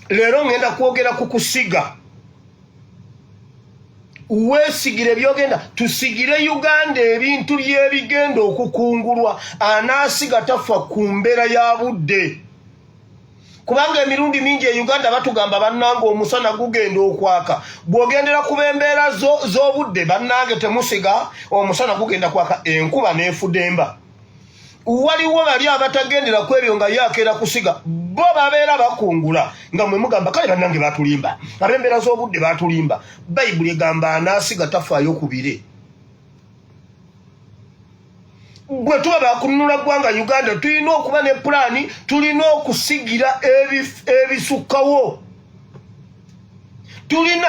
Lero ngenda kwogera ku kusiga. Wesigire byogenda tusigire Uganda ebintu byebigenda okukungulwa anasiga tafa ku mbeera ya budde. Kubanga emirundi mingi e Uganda batugamba bannange omusana gugenda okwaka. Bwogendera kuba embeera z'obudde bannange temusiga omusana gugenda kwaka enkuba n'efudemba. Waliwo bali abatagendera kwebyo nga yakeera kusiga bo babeera bakungula nga mwe mugamba kale bannange batulimba ab'embeera z'obudde batulimba. Bayibuli egamba anasiga tafaayo ku bire. Bwe tuba bakununula ggwanga Uganda tulina okuba ne pulaani, tulina okusigira ebisukkawo. Tulina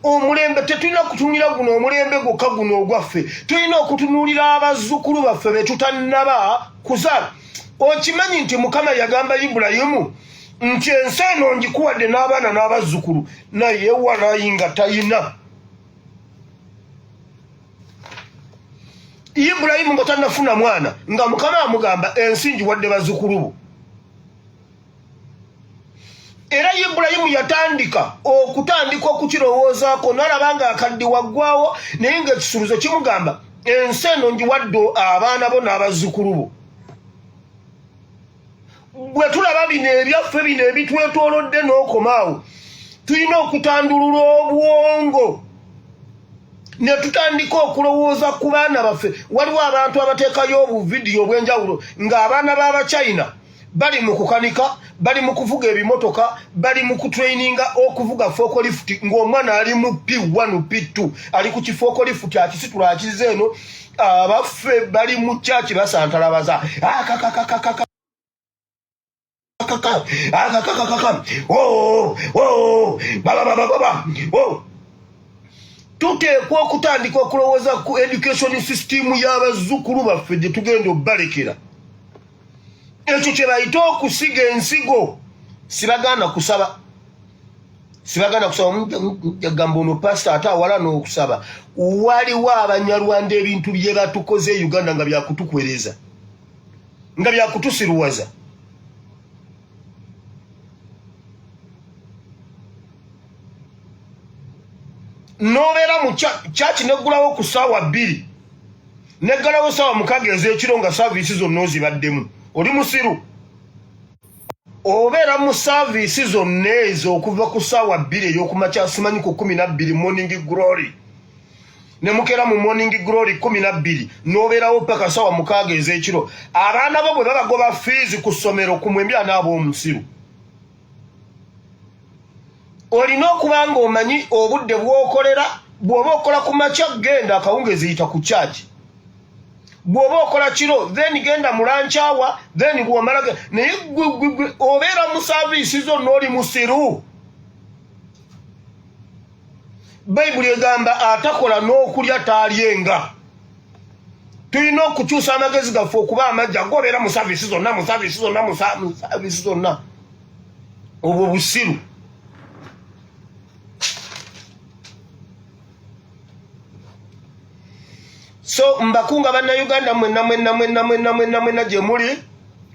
omulembe tetulina kutunira guno omulembe gwokka guno ogwaffe. Tulina okutunuulira abazzukulu baffe be tutannaba kuzaala. Okimanyi nti Mukama yagamba Ibulayimu nti ensi eno ngikuwadde n'abaana n'abazzukulu, naye walayi nga tayina. Ibulayimu nga tannafuna mwana nga Mukama amugamba ensi ngiwadde bazzukulu bo. Era Ibulayimu yatandika okukirowoozaako n'alaba nga akaddi waggwawo, naye ng'ekisuluzo kimugamba ensi eno ngiwadde abaana bo n'abazzukulu bo. Bwe tulaba bino ebyaffe bino ebitwetoolodde n'okomaawo, tulina okutandulula obwongo ne tutandika okulowooza ku baana baffe. Waliwo abantu abateekayo obuvidiyo obw'enjawulo ng'abaana b'Abachina bali mu kukanika, bali mu kuvuga ebimotoka, bali mu kutraininga okuvuga forklift, ng'omwana ali mu P1 P2 ali ku kiforklift akisitula akize eno. Abaffe bali mu kyaki basantalabaza tuteekwa okutandika okulowooza ku education system y'abazzukulu baffe gye tugenda obbalekera. Ekyo kye bayita okusiga ensigo. Sibagaana kusaba gamba ono pasita ate awala n'okusaba. Waliwo Abanyarwanda ebintu bye batukoze e Uganda nga byakutukwereza, nga byakutusiruwaza. Nobeera mu kyaki neggulawo ku ssaawa 2 neggalawo ssaawa 6 ez'ekiro nga saaviisi zonna ozibaddemu, oli musiru. Obeera mu saaviisi zonna ezo okuva ku ssaawa 2 ey'okumakya, simanyi ku 12 morning glory, ne mukeera mu morning glory 12, n'obeerawo paka ssaawa 6 ez'ekiro. Abaana bo bwe babagoba fiizi ku ssomero ku mwembi anaaba omusiru. Olina okuba ng'omanyi obudde bw'okolera. Bw'oba okola ku makya genda akawungeezi yita ku kyaki. Bw'oba okola kiro then genda mu lunch hour, then bw'omala naye obeera mu saaviisi zonna oli musiru. Bayibuli egamba atakola n'okulya taalyenga. Tulina okukyusa amagezi gaffe okuba amajja g'obeera mu saaviisi zonna, mu saaviisi zonna, mu saaviisi zonna. Obwo busiru. So mbakunga bannayuganda mwenna gye muli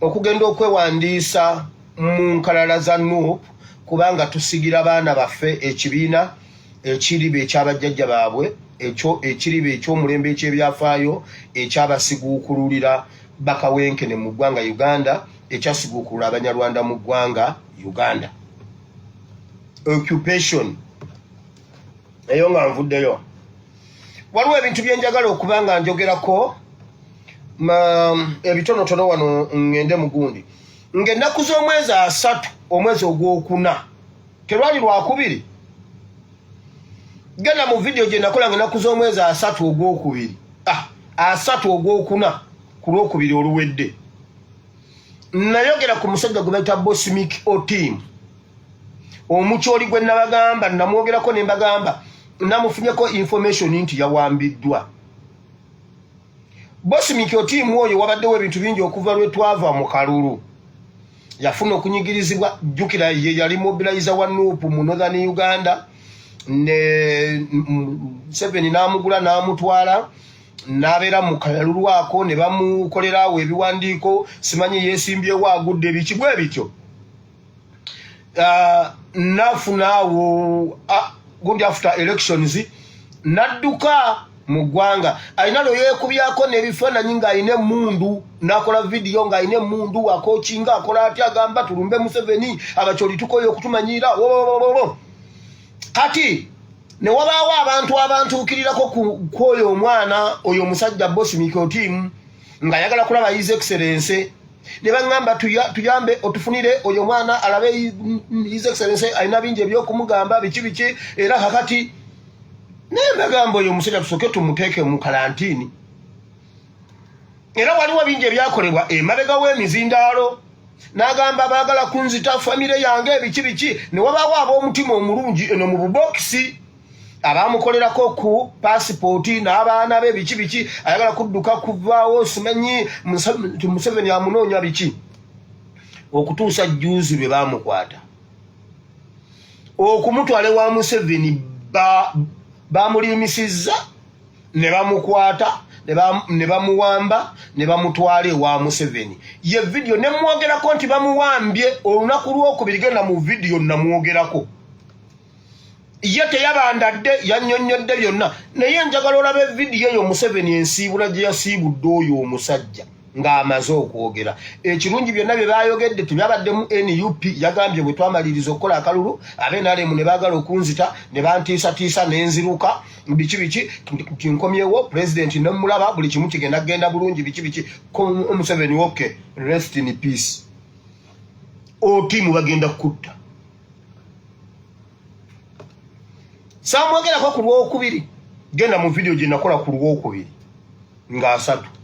okugenda okwewandiisa mu nkalala za NUP, kubanga tusigira baana baffe ekibiina ekiribe ekyabajjajja baabwe, ekiribe eky'omulembe eky'ebyafaayo ekyabasiguukululira bakawenkene mu ggwanga Uganda, ekyasiguukulula Abanyarwanda mu ggwanga Uganda. Occupation eyo nga nvuddeyo. Waliwo ebintu byenjagala okuba nga njogerako ebitonotono wano ngende mugundi. Ng'ennaku z'omwezi 3 omwezi ogwokuna terwali lwakubiri. Genda mu video gye nakola ng'ennaku z'omwezi 3 ogwokubiri, 3 ogwokuna ku lwokubiri oluwedde. Nayogera ku musajja gwe bayita Bosimic Otim, omukyoli gwe nabagamba, namwogerako ne mbagamba namufunyeko information nti yawambiddwa. Bosimic Otim oyo wabaddewo ebintu bingi okuva lwe twava mu kalulu. Yafuna okunyigirizibwa, jjukira ye yali mobilizer wa NUP mu Northern Uganda, ne 7 n'amugula n'amutwala n'abeera mu kalulu ako, ne bamukolerawo ebiwandiiko, simanyi yeesimbyewo agudde biki bwe bityo. nafunawo gundi after elections nadduka mu ggwanga alina lwe yeekubyako n'ebifaananyi ng'alina emmundu n'akola vidiyo ng'alina emmundu akookinga akola atya agamba tulumbe Museveni abakyoli tukoye okutumanyiira kati ne wabaawo abantuukirirako kwoyo omwana oyo omusajja Boss Mikotimu ng'ayagala kulaba His Excellency ne baŋŋamba tuyambe otufunire oyo mwana alabe His Excellency alina bingi ebyokumugamba biki era kakati nembagamba oyo omusajja tusooke tumuteeke mu kalantini era waliwo bingi ebyakolebwa emabega w'emizindaalo n'agamba baagala kunzita famire yange biki ne wabaawo ab'omutima omulungi eno mu bubokisi abamukolerako ku pasipoti n'abaana be biki ayagala kudduka kuvaawo simanyi Museveni amunoonya biki okutuusa jjuuzi lwe baamukwata okumutwale wa Museveni bamulimisizza ne bamukwata ne bamuwamba ne bamutwala ewa Museveni ye vidiyo ne mwogerako nti bamuwambye olunaku lwokubiri genda mu vidiyo namwogerako ye teyabandadde yannyonnyodde byonna naye njagala olabe vidiyo eyo Museveni ensiibula gye yasiibudde oyo omusajja ng'amaze okwogera ekirungi byonna bye baayogedde tebyabaddemu NUP yagambye bwe twamaliriza okukola akalulu ab'NRM ne baagala okunzita ne bantiisatiisa n'enziruka biki kinkomyewo pulezidenti nemulaba buli kimu kigenda kgenda bulungi biki Museveni okay rest in peace otiimu bagenda kutta samwogerako ku lwokubiri genda mu vidiyo gye nakola ku lwokubiri ng'asatu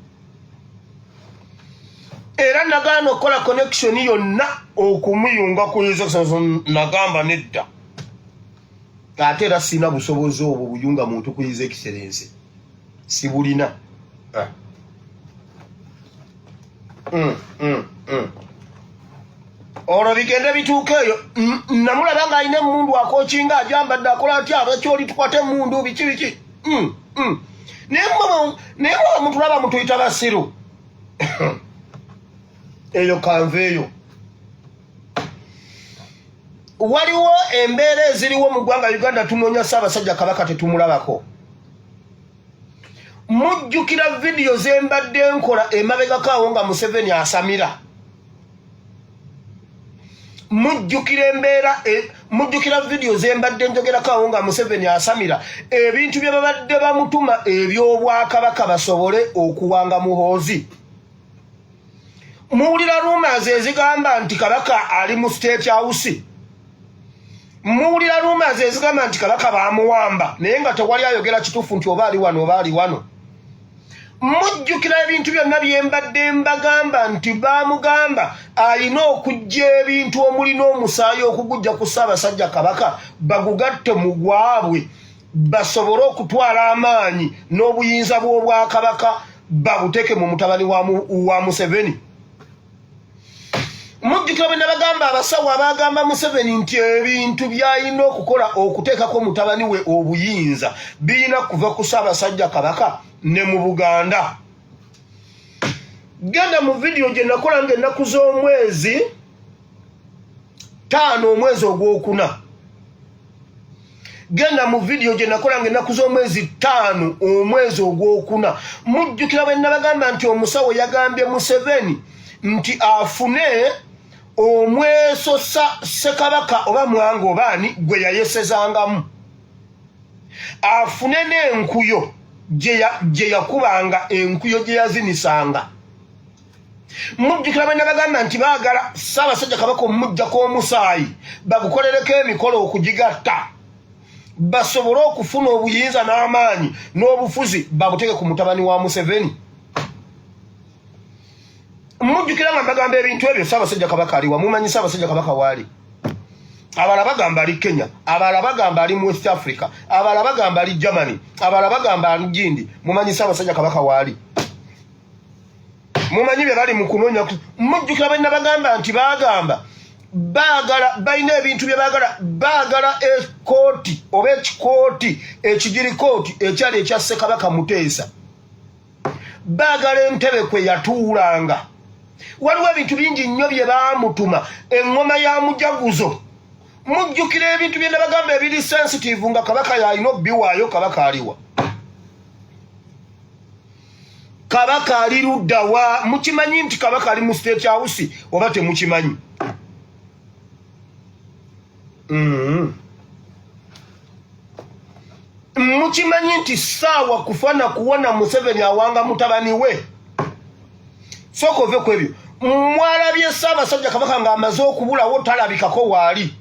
era nagaana okukola connection yonna okumuyunga ku His Excellency nagamba nedda ate era sina busobozi obwo buyunga muntu ku His Excellency sibulina olwo bigende bituuka eyo namulaba ng'alina emmundu akookinga ajambadde akola atya abakyoli tukwate emmundu biki naye mutulaba mutuyita basiru eyo kanva eyo waliwo embeera eziriwo mu ggwanga Uganda tunoonya Ssaabasajja Kabaka tetumulabako mujjukira vidiyo zembadde nkola emabegako awo nga Museveni asamira mujjukira vidiyo zembadde njogerako awo nga Museveni asamira ebintu bye babadde bamutuma eby'obwakabaka basobole okuwanga Muhoozi muwulira rumors ezigamba nti Kabaka ali mu State House muwulira rumors ezigamba nti Kabaka baamuwamba naye nga tewali ayogera kituufu nti oba ali wano mujjukira ebintu byonna byembadde mbagamba nti baamugamba alina okujja ebintu omuli n'omusaayi okugujja ku Ssaabasajja Kabaka bagugatte mu gwabwe basobole okutwala amaanyi n'obuyinza bw'obwakabaka babuteeke mu mutabani wa Museveni mujjukira bwe nabagamba abasawo abagamba Museveni nti ebintu by'alina okukola okuteekako mutabani we obuyinza birina kuva ku Ssaabasajja Kabaka ne mu Buganda genda mu vidiyo gye nakola ng'ennaku z'omwezi 5 omwezi ogwokuna genda mu vidiyo gye nakola ng'ennaku z'omwezi 5 omwezi ogwokuna mujjukira bwe nabagamba nti omusawo yagambye Museveni nti afune omweso Ssekabaka oba Mwanga obaani gwe yayesezangamu afune n'enkuyo gye yakubanga enkuyo gye yazinisanga mujjukira bwe nabagamba nti baagala Ssaabasajja Kabaka omujjako omusaayi bagukolereko emikolo okugigatta basobole okufuna obuyinza n'amaanyi n'obufuzi babuteeke ku mutabani wa Museveni mujjukira nga mbagamba ebintu ebyo Ssaabasajja Kabaka aliwa mumanyi Ssaabasajja Kabaka waali abalala bagamba ali Kenya abalala bagamba ali mu West Africa abalala bagamba ali Germany abalala bagamba ali Gindi mumanyi Ssaabasajja Kabaka waali mumanyi bye bali mu kunoonya mujjukira bwe nabagamba nti bagamba balina ebintu bye baagala ekooti oba ekikooti ekigirikooti ekyali ekya Ssekabaka Muteesa baagala entebe kwe yatuulanga waliwo ebintu bingi nnyo bye baamutuma eŋŋoma ya Mujaguzo mujjukira ebintu bye nabagamba ebiri sensitive nga kabaka yalina biwaayo kabaka aliwa kabaka ali ludda wa mukimanyi nti kabaka ali mu State House oba temukimanyi mukimanyi nti saawa kufana kuwona Museveni awanga mutabani we soko ove kwebyo mwalabye Ssaabasajja kabaka nga amaze okubulawo talabikako waali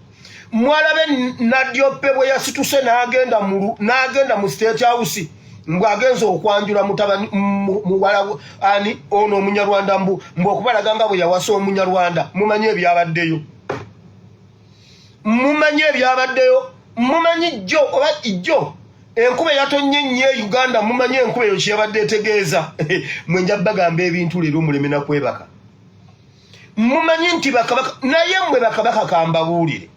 mwalabe Nadyope bwe yasituse n'agenda mu State House ngwagenza okwanjula mutabani muwala ani ono Omunyarwanda mbu okubalaga nga bwe yawasa Omunyarwanda mumanyi ebyabaddeyo mumanyi jjo oba ijjo enkube yatonye nnyo Uganda mumanyi enkube yo kyebadde etegeeza mwenja bagamba ebintu leero muleme na kwebaka mumanyi nti bakabaka naye mwe bakabaka kambabuulire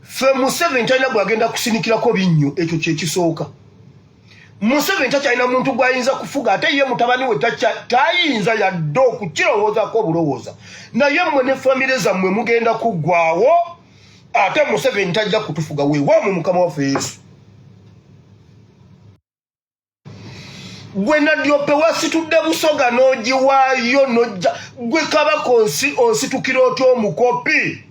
fe Museveni talina gwagenda kusinikirako binnyo ekyo kyekisooka Museveni takyalina muntu gwayinza kufuga ate ye mutabani we tayinza yadde okukirowoozako obulowooza naye mmwe ne famire zammwe mugenda kuggwaawo ate Museveni tajja kutufuga weewaamu Mukama waffe Yesu gwe Nadyope wasitudde Busoga n'ogiwaayo n'ojja gwe kabaka ositukira otya omukopi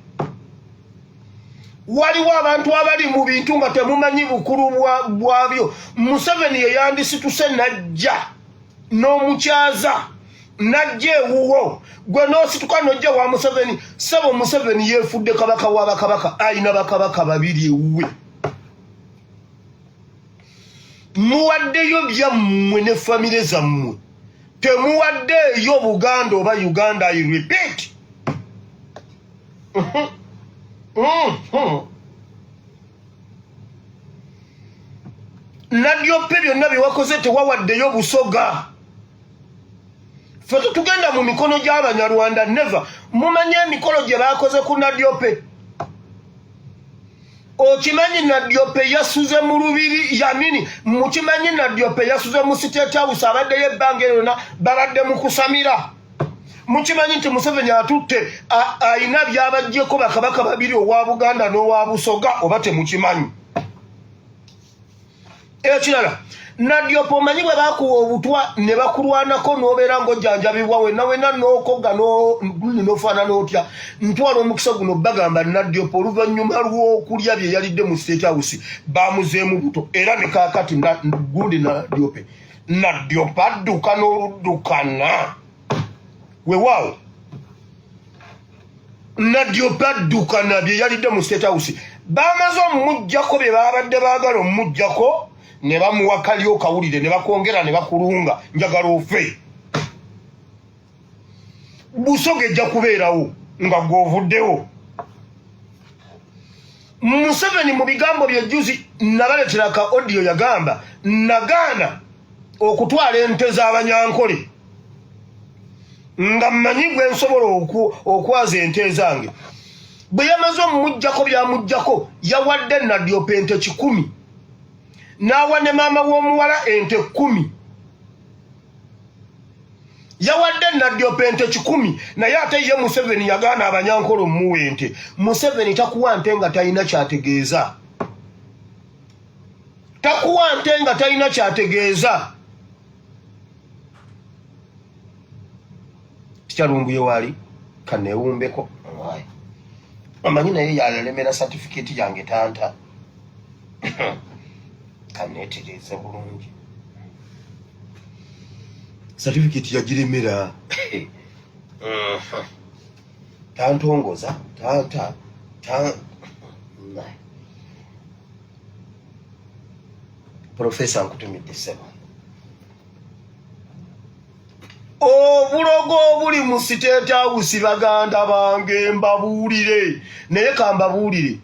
waliwo abantu abali mu bintu nga temumanyi bukulu bwabyo Museveni ye yandisituse najja n'omukyaza najja ewuwo gwe n'osituka n'ojja wa Museveni sabo Museveni yeefudde kabaka w'abakabaka ayina bakabaka babiri ewuwe muwaddeyo byammwe ne famire zammwe temuwaddeeyo Buganda oba Uganda I repeat Nadyope byonna byewakoze tewawaddeyo Busoga fe tugenda mu mikono gy'Abanyarwanda never mumanye emikolo gye baakoze ku Nadyope okimanyi Nadyope yasuze mu lubiri yamini mukimanyi Nadyope yasuze mu State House abaddeyo ebbanga lyonna babadde mu kusamira mukimanyi nti Museveni atutte ayina byabajjeko bakabaka babiri owa Buganda n'owa Busoga oba temukimanyi ekirala Nadyope omanyi bwe bakuwa obutwa ne bakulwanako n'obeera ng'ojjanjabibwa wena n'okoga n'ofaanana otya ntwala omukisa guno bagamba Nadyope oluvannyuma lw'okulya bye yalidde mu State House baamuzeemu buto era ne kaakati gundi Nadyope adduka n'oluddukana weewaawo Nadyope addukana bye yalidde mu State House baamaze omumuggyako bye baabadde baagala omumuggyako ne bamuwa kalyo kawulire ne bakwongera ne bakulunga njagala ofe Busoga ejja kubeerawo nga gw'ovuddewo Museveni mu bigambo byejjuzi nabaleetera ka audio yagamba nagaana okutwala ente z'Abanyankole nga mmanyi gwe nsobola okwaza ente zange bwe yamaze omumuggyako byamuggyako yawadde Nadyope ente 100 n'awa ne maama w'omuwala ente 10 yawadde Nadyope ente 10 naye ate ye Museveni yagaana Abanyankole omuwa ente Museveni takuwa nte nga talina kyategeeza takuwa nte nga talina kyategeeza tikyalumbuye waali kaneewumbeko amanyi naye yalelemera certificate yange tanta kaneetereza bulungi certificate yagiremera tantongoza tanta Professor nkutumidde ssebo obulogo obuli mu State House baganda bange mbabuulire naye kambabuulire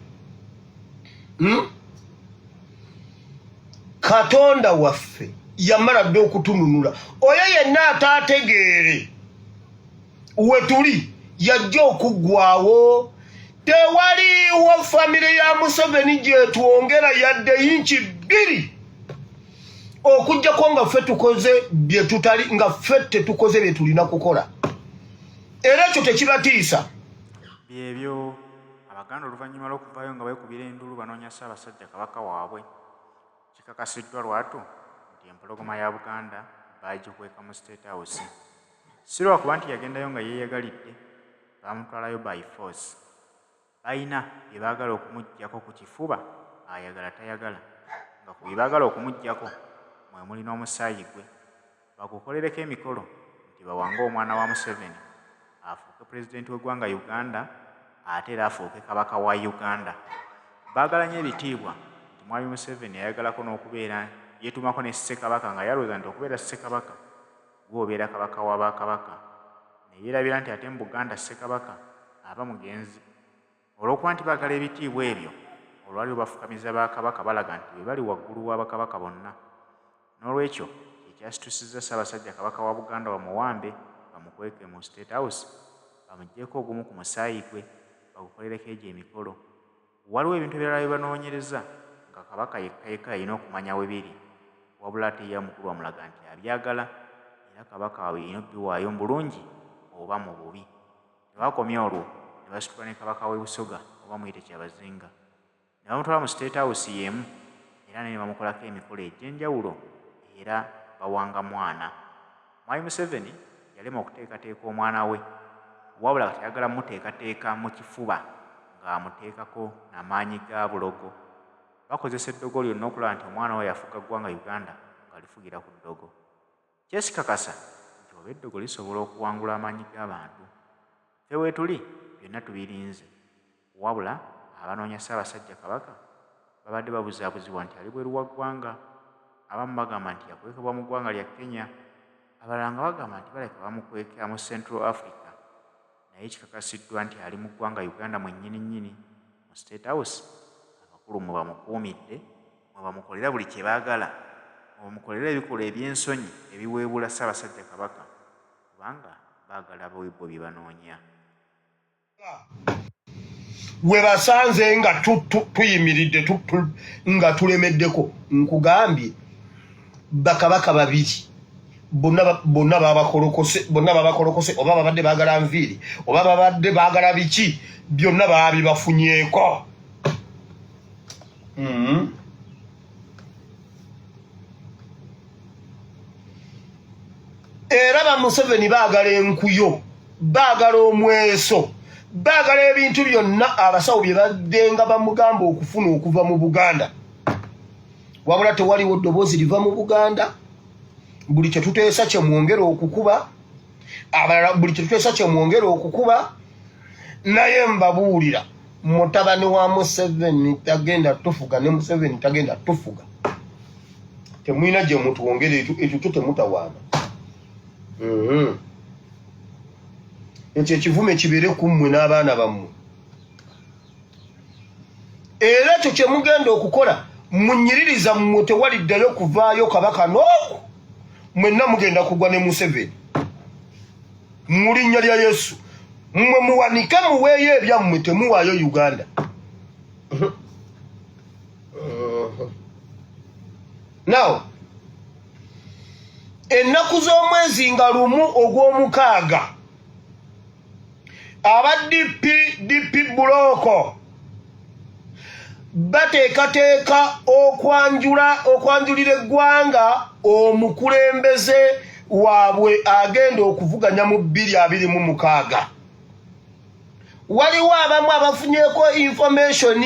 Katonda waffe yamala dde okutununula oyo yenna ataategeere we tuli yajja okuggwaawo tewaliwo famire ya Museveni gye twongera yadde inchi 2 okujjako nga ffe tukoze bye tutali nga ffe tetukoze bye tulina kukola era ekyo tekibatiisa byebyo Abaganda oluvannyuma lw'okuvaayo nga beekubira endulu banoonya Ssaabasajja Kabaka waabwe kikakasiddwa lwatu nti empologoma ya Buganda baagikweka mu State House. Si lwakuba nti yagendayo nga yeeyagalidde, baamutwalayo by force. Balina bye baagala okumuggyako ku kifuba ayagala tayagala, nga ku bye baagala okumuggyako mwe muli n'omusaayi gwe. Bagukolereko emikolo nti bawange omwana wa Museveni afuuke pulezidenti w'eggwanga Uganda ate era afuuke kabaka wa Uganda. Baagala nnyo ebitiibwa nti mwami Museveni yayagalako n'okubeera yeetumako ne Ssekabaka nga yalowooza nti okubeera Ssekabaka gwe obeera kabaka wa Bakabaka. Ne yeerabira nti ate mu Buganda Ssekabaka aba mugenzi. Olw'okuba nti baagala ebitiibwa ebyo, olwali bafukamiza Bakabaka balaga nti be bali waggulu wa Bakabaka bonna. N'olwekyo ekyasitusiza Ssaabasajja Kabaka wa Buganda bamuwambe bamukweke mu State House, bamuggyeko ogumu ku musaayi gwe bagukolereko egyo emikolo. Waliwo ebintu ebirala bye banoonyereza nga Kabaka yekka alina okumanya we biri, wabula ate ye mukulu amulaga nti abyagala era Kabaka alina okubiwaayo mu bulungi oba mu bubi. Tebakomye olwo ne basitula ne Kabaka w'e Busoga oba muyite Kyabazinga, ne bamutwala mu State House y'emu era ne bamukolako emikolo egy'enjawulo era bawanga mwana. Mwami Museveni yalema okuteekateeka omwana we, wabula teyagala muteekateeka mu kifuba ng'amuteekako n'amaanyi ga bulogo. Bakozesa eddogo lyonna okulaba nti omwana we yafuga ggwanga Uganda ng'alifugira ku ddogo. Kyesikakasa nti oba eddogo lisobola okuwangula amaanyi g'abantu. Ffe weetuli byonna tubirinze, wabula abanoonya Ssaabasajja Kabaka babadde babuzaabuzibwa nti ali bweru wa ggwanga. Abamu bagamba nti yakwekebwa mu ggwanga lya Kenya, abalala nga bagamba nti baleka bamukwekera mu Central Africa, naye kikakasiddwa nti ali mu ggwanga Uganda mwennyini mu State House. Abakulu mwe bamukuumidde, mwe bamukolera buli kye baagala, mwe bamukolera ebikolwa eby'ensonyi ebiweebula Ssaabasajja Kabaka, kubanga baagala bwebwe bye banoonya. We basanze nga tuyimiridde nga tulemeddeko, nkugambye bakabaka babiri bonna babakolokose oba babadde baagala nviiri oba babadde baagala biki, byonna baabibafunyeeko. Era ba Museveni baagala enkuyo, baagala omweso, baagala ebintu byonna abasawo bye baddenga bamugamba okufuna okuva mu Buganda. Wabula tewaliwo ddoboozi liva mu Buganda. Buli kye tuteesa kye mwongera okukuba, abalala buli kye tuteesa kye mwongera okukuba. Naye mbabuulira, mutabani wa Museveni tagenda tufuga ne Museveni tagenda tufuga. Temwina gye mutuwongera ekyo temutawaana. Ekyo ekivume kibeere ku mmwe n'abaana bammwe. Era ekyo kye mugenda okukola munyiririza mmwe tewaliddayo kuvaayo kabaka n'oku. Mwenna mugenda kugwa ne Museveni mu linnya lya Yesu. Mmwe muwanike muweeyo ebyammwe, temuwaayo Uganda. Now, ennaku z'omwezi nga lumu ogw'omukaaga, aba DP buloko bateekateeka okwanjulira eggwanga omukulembeze waabwe agenda okuvuganya mu 2026. Waliwo abamu abafunyeeko information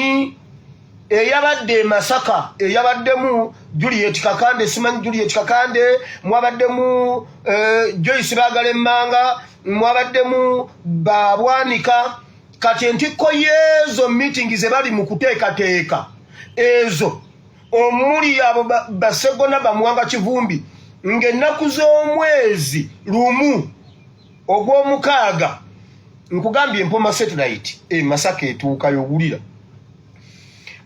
eyabadde Masaka, eyabaddemu Juliet Kakande, simanyi Juliet Kakande, mwabaddemu Joyce Bagalemmanga, mwabaddemu Babwanika. Kati entikko yezo meeting ze bali mu kuteekateeka ezo omuli abo Basegona Bamuwanga Kivumbi ng'ennaku z'omwezi lumu ogw'omukaaga, nkugambye Mpoma satellite Masaka etuukayo wulira,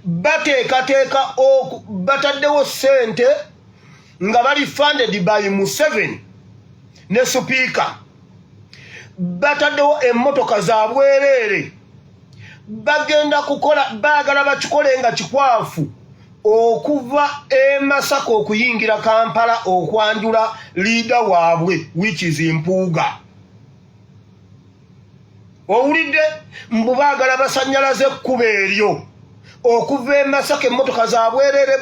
bateekateeka bataddewo ssente nga bali funded by Museveni ne Speaker. Bataddewo emmotoka za bwereere, bagenda kukola, baagala bakikole nga kikwafu okuva Masaka okuyingira Kampala okwanjula liida waabwe which is Mpuuga. owulidde mbu baagala basanyalaze ekkuba eryo okuva e Masaka emmotoka zabwerere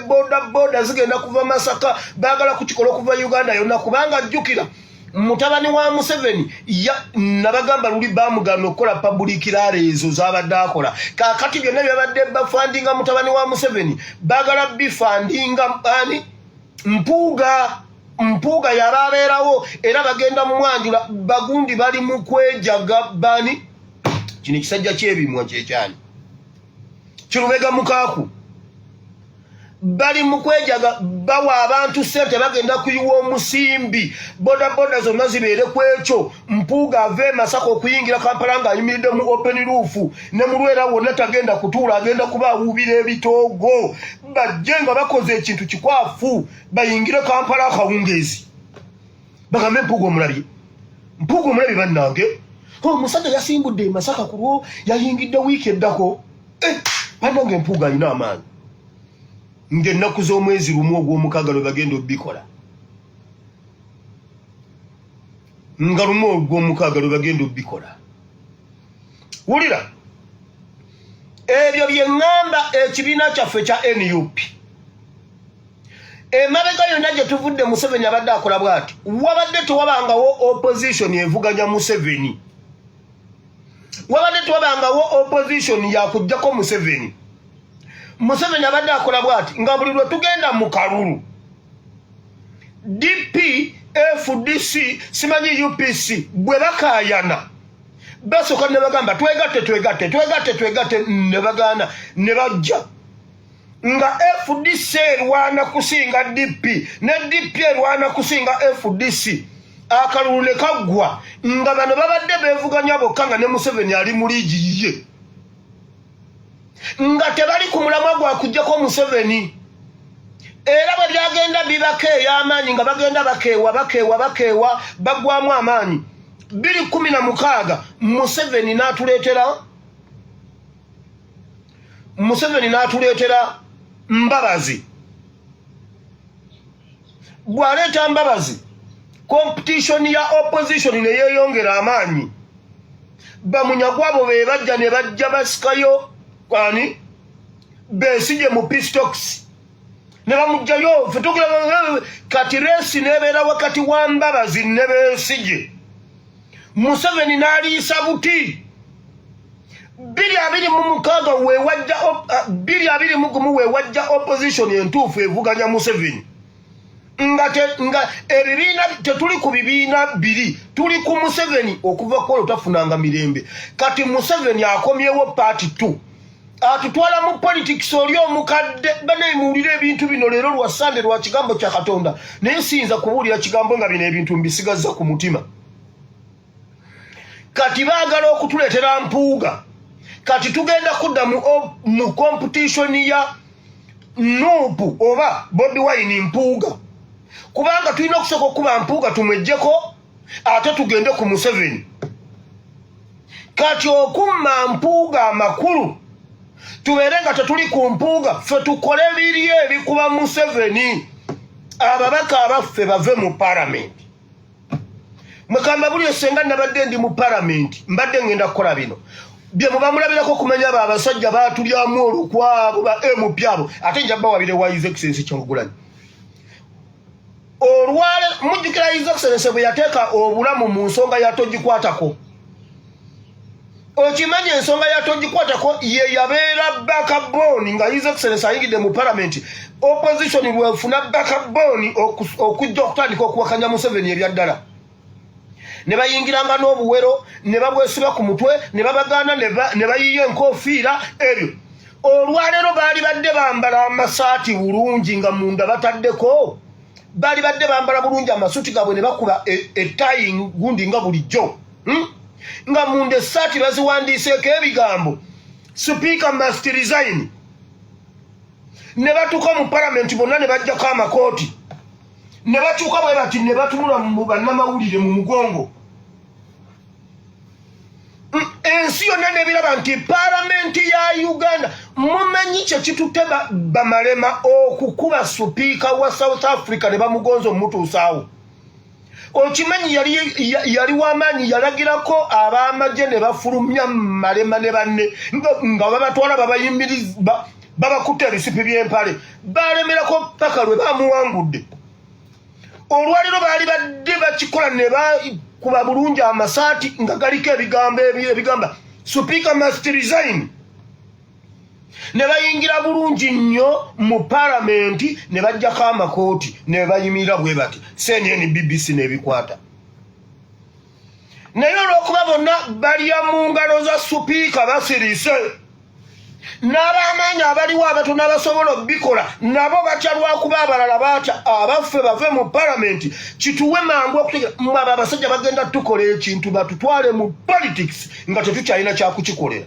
boda zigenda kuva Masaka baagala kukikola okuva Uganda yonna kubanga jjukira mutabani wa Museveni nabagamba luli bamugana okukola public rally ezo zabadde akola kakati byonna byabadde bafandinga mutabani wa Museveni baagala bifandinga ani mpuuga yababeerawo era bagenda mu mwanjula bagundi bali mu kwejaga bani kino ekisajja kyebimwa kyekyani Kirubega Mukaaku bali mu kwejaga bawa abantu sente bagenda kuyiwa omusimbi boda zonna zibeere ku ekyo mpuuga ave Masaka okuyingira Kampala ng'ayimiridde mu open roof ne mu Lwera wonna tagenda kutuula agenda kubaawuubira ebitoogo bajje nga bakoze ekintu kikwafu bayingire Kampala akawungeezi bagambe mpuuga omulabye bannange omusajja yasimbudde Masaka ku lwo yayingidde wiiki eddako bannange empuuga alina amaanyi ng'ennaku z'omwezi lumu ogw'omukaaga lwe bagenda obbikola nga lumu ogw'omukaaga lwe bagenda obbikola wulira ebyo bye ŋŋamba ekibiina kyaffe kya NUP emabega yonna gye tuvudde Museveni abadde akola bw'ati wabadde tewabangawo opposition evuganya Museveni wabadde tewabangawo opposition yakuggyako Museveni abadde akola bw'ati nga buli lwe tugenda mu kalulu DP FDC simanyi UPC bwe bakaayana basooka ne bagamba twegatte ne bagaana ne bajja nga FDC erwana kusinga DP ne DP erwana kusinga FDC akalulu ne kaggwa nga bano babadde beevuganya bokka nga ne Museveni ali mu liigi ye nga tebali ku mulamwa gwa kujjako Museveni era bwe byagenda bibakeeya amaanyi nga bagenda bakeewa baggwamu amaanyi 2016 Museveni n'atuleetera Mbabazi bw'aleeta Mbabazi competition ya opposition ne yeeyongera amaanyi bamunyagwabo be bajja ne bajja basikayo kwani Besigye mu Pistox ne bamugjayo fetukira kati resi nebeera wakati wa Mbabazi ne Besigye Museveni n'aliisa buti 2026 wewajja opposition entuufu evuganya Museveni nga ebibiina tetuli ku bibiina biri tuli ku Museveni okuva kwolwo tafunanga mirembe kati Museveni akomyewo party 2 atutwala mu politics oli omukadde baneemuwulira ebintu bino leero lwa Sande lwa kigambo kya Katonda naye siyinza kubuulira kigambo nga bino ebintu mbisigazza ku mutima kati baagala okutuleetera mpuuga kati tugenda kudda mu competition ya Nuupu oba Bobi Wine mpuuga kubanga tulina okusooka okuba mpuuga tumwejjeko ate tugende ku Museveni kati okumma mpuuga amakulu tubeere nga tetuli ku mpuuga ffe tukole biri ebikuba Museveni ababaka abaffe bave mu palamenti mwekamba buli esenga nabadde ndi mu palamenti mbadde ngenda kukola bino bye muba mulabirako okumanya abo abasajja baatulyamu olukwabo ba MP abo ate nja bawabire wa His Excellency Kyagulanyi olwale mujjukira His Excellency bwe yateeka obulamu mu nsonga ya togikwatako okimanyi ensonga ya togikwatako ye yabeera backbone nga His Excellency ayingidde mu palamenti opposition lwefuna backbone okujja okutandika okuwakanya Museveni ebyaddala ne bayingiranga n'obuwero ne babwesiba ku mutwe ne babagaana ne bayiya enkofiira ebyo olwaleero baali badde bambala amasaati bulungi nga munda bataddeko baali badde bambala bulungi amasuuti gaabwe ne bakuba ettayi gundi nga bulijjo nga munda essaati baziwandiiseeko ebigambo Speaker must resign ne batuuka mu palamenti bonna ne bajjako amakooti ne bakyuka bwe bati ne batunula mu bannamawulire mu mugongo ensi yonna nebiraba nti palamenti ya Uganda mumanyi kye kitutte bamalema okukuba supiika wa South Africa ne bamugonza omutuusaawo okimanyi yali w'amaanyi yalagirako ab'amagye ne bafulumya malema ne banne nga babatwala babayimiriza babakutta ebisipi by'empale balemerako paka lwe bamuwangudde olwaliro baali badde bakikola ne bakuba bulungi amasaati nga galiko ebigambo ebigamba Speaker must resign ne bayingira bulungi nnyo mu palamenti ne bajjako amakooti ne bayimirira bwe bati CNN BBC n'ebikwata naye olw'okuba bonna balya mu ngalo za supiika basirise n'ab'amaanyi abaliwo abatono abasobola okubikola nabo batya lwakuba abalala baata abaffe bave mu palamenti kituwe mangu okutegera abo abasajja bagenda tukola ekintu batutwale mu politics nga tetukyalina kyakukikolera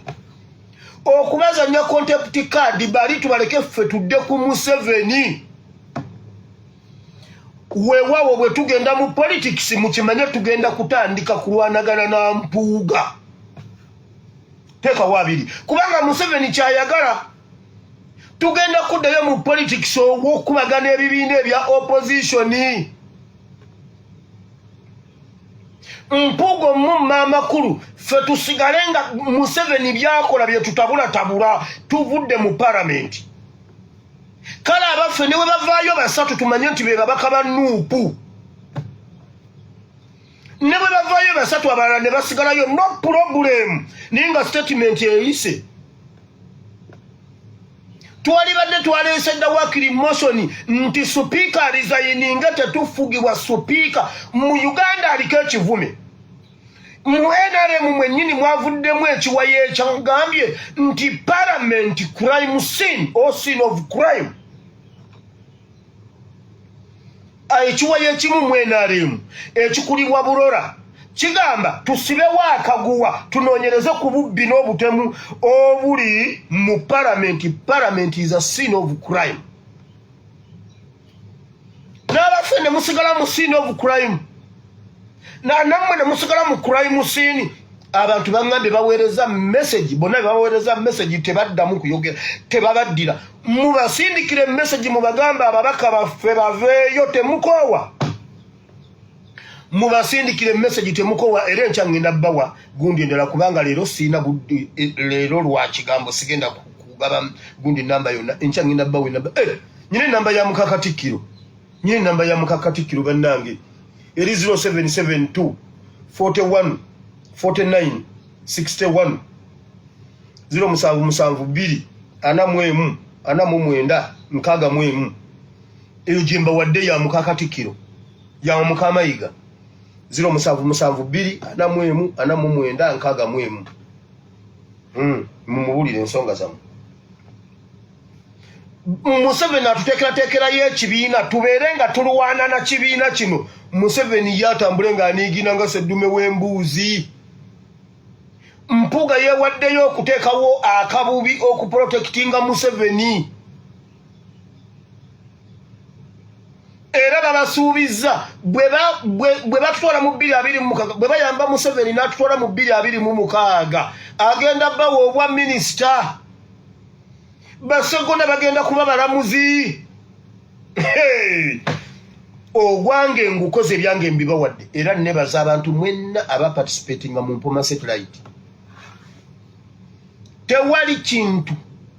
okubazanya contempt card bali tubaleke ffe tudde ku Museveni weewawo bwe tugenda mu politics mukimanye tugenda kutandika kulwanagana na Mpuuga teka wabiri kubanga Museveni kyayagala tugenda kuddayo mu politics okubagana ebibiina ebya opposition Mpuuga omumma amakulu ffe tusigale nga Museveni byakola bye tutabula tuvudde mu palamenti kale abaffe ne bwe bavaayo basatu tumanye nti be babaka ba Nuupu ne bwe bavaayo basatu abalala ne basigalayo no problem naye nga statement eyise twalibadde twaleese dda wakiri motion nti supiika alizayininga tetufugibwa supiika mu Uganda aliko ekivume mu NRM mwennyini mwavuddemu ekiwayo ekyagambye nti parliament crime scene or scene of crime ekiwayo ekimu mu NRM ekikulibwa Bulora kigamba tusibewo akaguwa tunoonyereze ku bubbi n'obutemu obuli mu parliament is a scene of crime n'abaffe ne musigala mu scene of crime nammwe ne musigala mu crime scene abantu baŋŋambye baweereza message bonna baweereza message tebaddamu kuyogera tebabaddira mubasindikire message mubagamba ababaka baffe baveeyo temukoowa mubasindikire message temukowa era enkya ngenda bbawa gundi endala kubanga leero siina budde leero lwa kigambo sigenda kugaba gundi namba yonna enkya ngenda bbawa namba nyine namba ya mukakatikiro bannange eri 0772 41 49 61 0772 41 49 eyo jemba wadde ya mukakatikiro ya mukamayiga 0772 41 49 mumubulire ensonga zamu Museveni atuteekerateekera y'ekibiina tubeere nga tulwana na kibiina kino Museveni yatambule ng'aniigina nga seddume w'embuuzi Mpuuga yeewaddeyo okuteekawo akabubi okuprotectinga Museveni era babasuubizza bwe batutwala mu 2026 bwe bayamba Museveni n'atutwala mu 2026 agenda bbawa obwa minisita Basegona bagenda kuba balamuzi ogwange ngukoze ebyange mbibawadde era nebaza abantu mwenna abaparticipatinga mu Mpoma satellite tewali kintu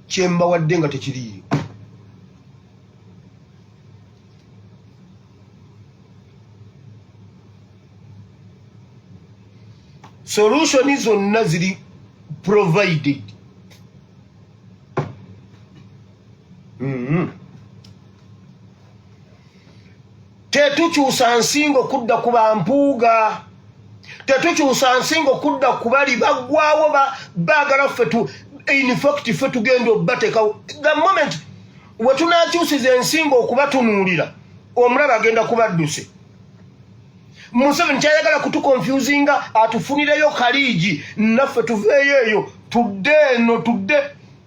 kyembawadde nga tekiriyo solution zonna ziri provided tetukyusa nsingo kudda ku Bampuuga tetukyusa nsingo kudda ku bali baggwawo baagala ffe in fact ffe tugenda obbatekawo the moment we tunaakyusiza ensingo okubatunuulira omulaba agenda kubadduse Museveni kyayagala kutukonfusinga atufunireyo kaliigi naffe tuveeyo eyo tudde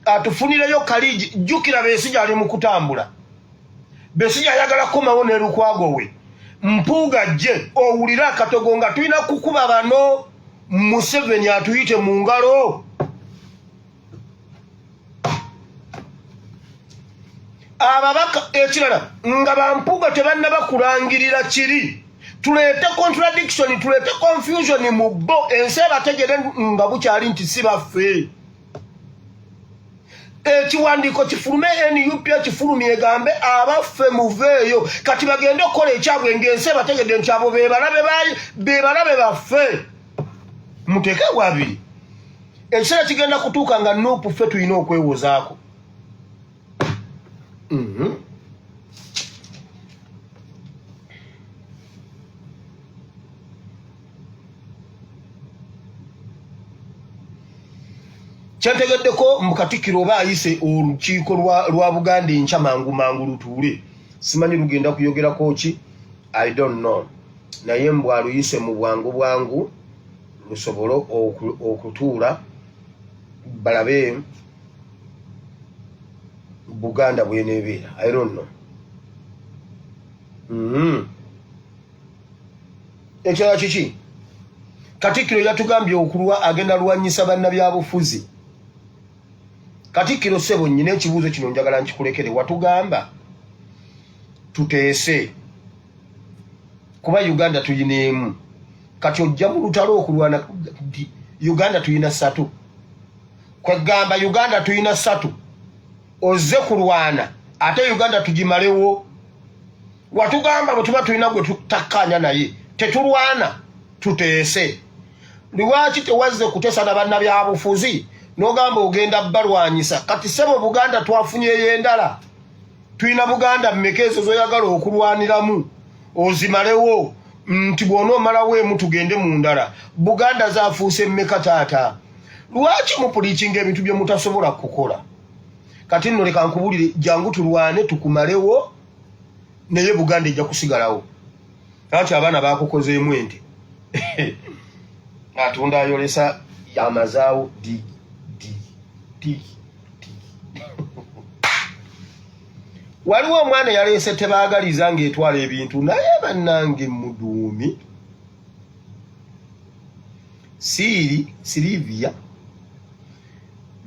atufunireyo kaliigi jjukira Besigye ali mu kutambula Besigye ayagala kukomawo ne Lukwago we Mpuuga jje owulira akatogo nga tulina kukuba bano Museveni atuyite mu ngalo ababaka ekirala nga Bampuuga tebannaba kulangirira kiri tuleete contradiction, tuleete confusion mu bo, ensi ebategere nga bukyali nti si baffe. Ekiwandiiko kifulume NUP kifulumye egambe abaffe muveeyo kati bagende okukola ekyabwe ng'ensi ebategedde nti abo beebalabe baffe. Muteeke wabiri. Ekiseera kigenda kutuuka nga Nuupu ffe tulina okwewozaako. Kyantegeddeko mu Katikkiro oba ayise olukiiko lwa Buganda enkya mangu lutuule. Simanyi lugenda kuyogerako ki? I don't know. Naye mbw aluyise mu bwangu lusobole okutuula balabe Buganda bweneebeera. I don't know. Ekirala kiki? Katikkiro yatugambye okulwa agenda lwanyisa bannabyabufuzi. Katikkiro ssebo nnyina ekibuuzo kino njagala nkikulekere. Watugamba tuteese kuba Uganda tuyina emu. Kati ojja mu lutalo okulwana Uganda tuyina 3. Kwegamba Uganda tuyina 3. Ozze kulwana ate Uganda tugimalewo. Watugamba bwe tuba tulina gwe tutakkaanya naye tetulwana tuteese. Lwaki tewazze kuteesa na bannabyabufuzi n'ogamba ogenda balwanyisa? Kati ssebo Buganda twafunyeyo endala. Tuyina Buganda mmeka ezo zoyagala okulwaniramu ozimalewo nti bw'onoomalawo emu tugende mu ndala. Buganda zaafuuse mmeka taata? Lwaki mupuliikinga ebintu bye mutasobola kukola? Kati nno leka nkubulire, jangu tulwane tukumalewo naye Buganda ejja kusigalawo. Kati abaana baakukozeemu ente. Atunda ayolesa yamazaawo di. Waliwo omwana yaleese tebaagaliza ng'etwala ebintu naye bannange muduumi. Silivia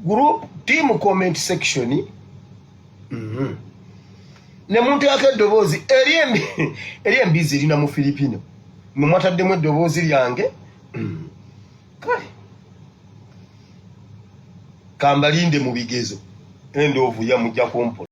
group team comment section ne muntu yake eddoboozi eri embizi erina mu Filipino mwe mwataddemu eddoboozi lyange. Kale kambalinde mu bigezo endoovu yamujja kumpola.